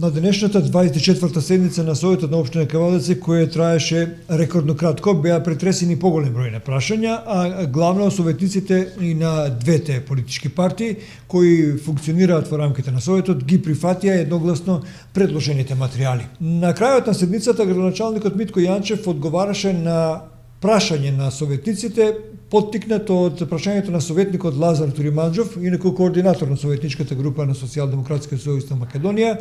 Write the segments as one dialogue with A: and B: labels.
A: На денешната 24-та седница на Советот на општина Кавалици, која траеше рекордно кратко, беа претресени поголем број на прашања, а главно советниците и на двете политички партии кои функционираат во рамките на Советот ги прифатија едногласно предложените материјали. На крајот на седницата градоначалникот Митко Јанчев одговараше на прашање на советниците, поттикнато од прашањето на советникот Лазар Туриманџов, инаку координатор на советничката група на Социјалдемократскиот сојуз на Македонија,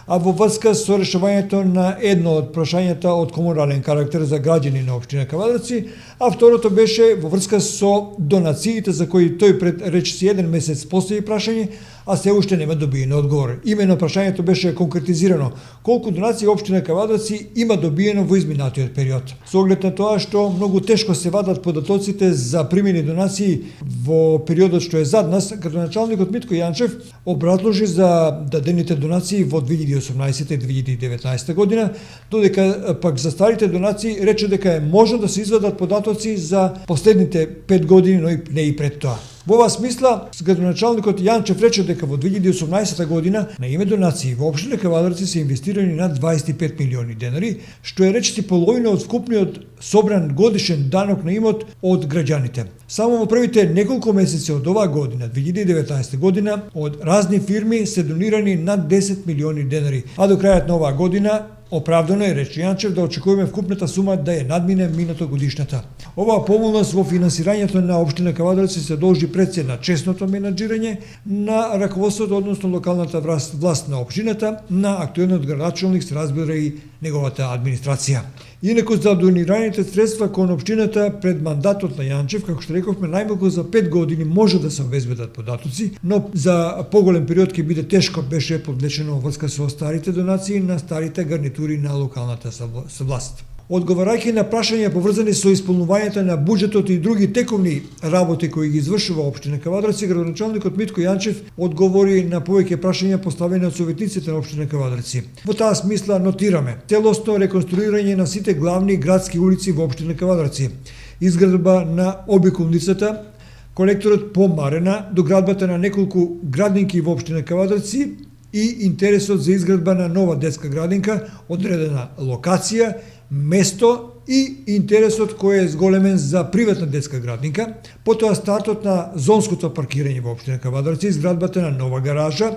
A: а во врска со решавањето на едно од прашањата од комунален карактер за граѓани на општина Кавалици, а второто беше во врска со донациите за кои тој пред речиси еден месец постави прашање, а се уште нема добиен одговор. Имено прашањето беше конкретизирано колку донации општина Кавалици има добиено во изминатиот период. Со оглед на тоа што многу тешко се вадат податоците за примени донации во периодот што е зад нас, градоначалникот Митко Јанчев образложи за дадените донации во 2018 и 2019 година, додека пак за старите донации рече дека е можно да се извадат податоци за последните 5 години, но и не и пред тоа. Во оваа смисла, градоначалникот Јанчев рече дека во 2018 година на име донации во општина Кавалици се инвестирани над 25 милиони денари, што е речиси половина од вкупниот собран годишен данок на имот од граѓаните. Само во првите неколку месеци од оваа година, 2019 година, од разни фирми се донирани над 10 милиони денари, а до крајот на оваа година оправдано е, рече Јанчев, да очекуваме вкупната сума да ја надмине минато годишната. Оваа помолност во финансирањето на општина Кавалици се должи пред се на честното менаџирање на раководството, односно локалната власт на општината, на актуелниот градоначалник се разбира и неговата администрација. Инаку за донираните средства кон општината пред мандатот на Јанчев, како што рековме, најмалку за 5 години може да се обезбедат податоци, но за поголем период ќе биде тешко, беше подвлечено во врска со старите донации на старите гарнитури на локалната власт. Одговарајќи на прашања поврзани со исполнувањето на буџетот и други тековни работи кои ги извршува општина Кавалици, градоначалникот Митко Јанчев одговори на повеќе прашања поставени од советниците на општина Кавалици. Во таа смисла нотираме целосно реконструирање на сите главни градски улици во општина Кавалици, изградба на обиколницата, колекторот по Марена, доградбата на неколку градинки во општина Кавалици и интересот за изградба на нова детска градинка, одредена локација, место и интересот кој е зголемен за приватна детска градинка, потоа стартот на зонското паркирање во општина Кавалици, изградбата на нова гаража,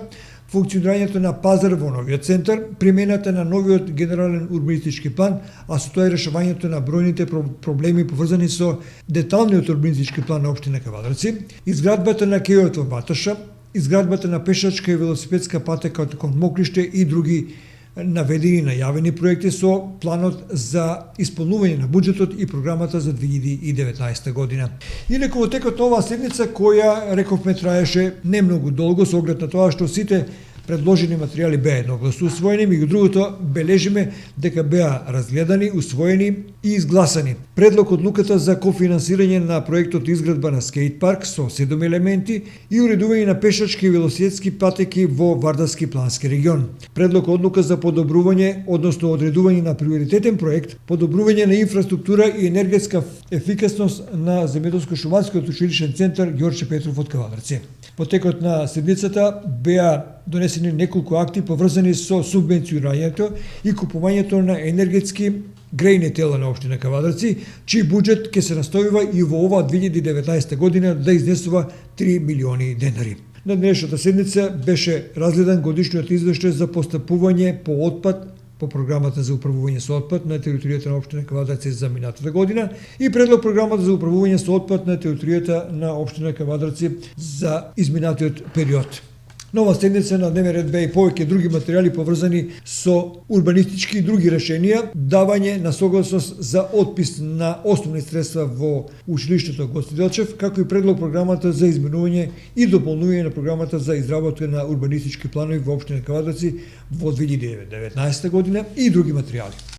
A: функционирањето на пазар во новиот центар, примената на новиот генерален урбанистички план, а со тоа и решавањето на бројните проблеми поврзани со деталниот урбанистички план на општина Кавалици, изградбата на кејот во Баташа, изградбата на пешачка и велосипедска патека кон Мокриште и други наведени најавени проекти со планот за исполнување на буџетот и програмата за 2019 година. Инаку во текот на оваа седница, која рековме траеше не многу долго со оглед на тоа што сите предложени материјали беа едногласно усвоени, меѓу другото бележиме дека беа разгледани, усвоени и изгласани предлог одлуката за кофинансирање на проектот изградба на скејт парк со 7 елементи и уредување на пешачки и велосипедски патеки во Вардарски плански регион. Предлог одлука за подобрување, односно одредување на приоритетен проект, подобрување на инфраструктура и енергетска ефикасност на земјоделско-шуманскиот училишен центар Ѓорче Петров од Кавалици. По текот на седмицата беа донесени неколку акти поврзани со субвенционирањето и купувањето на енергетски грејни тела на општина Кавалици, чиј буџет ќе се наставува и во оваа 2019 година да изнесува 3 милиони денари. На денешната седница беше разгледан годишниот извештај за постапување по отпад по програмата за управување со отпад на територијата на општина Кавалици за минатата година и предлог програмата за управување со отпад на територијата на општина Кавалици за изминатиот период. Нова седница на дневен ред беа и повеќе други материјали поврзани со урбанистички и други решенија, давање на согласност за отпис на основни средства во училиштето Гоце Делчев, како и предлог програмата за изменување и дополнување на програмата за изработка на урбанистички планови во општина Кавалици во 2019 година и други материјали.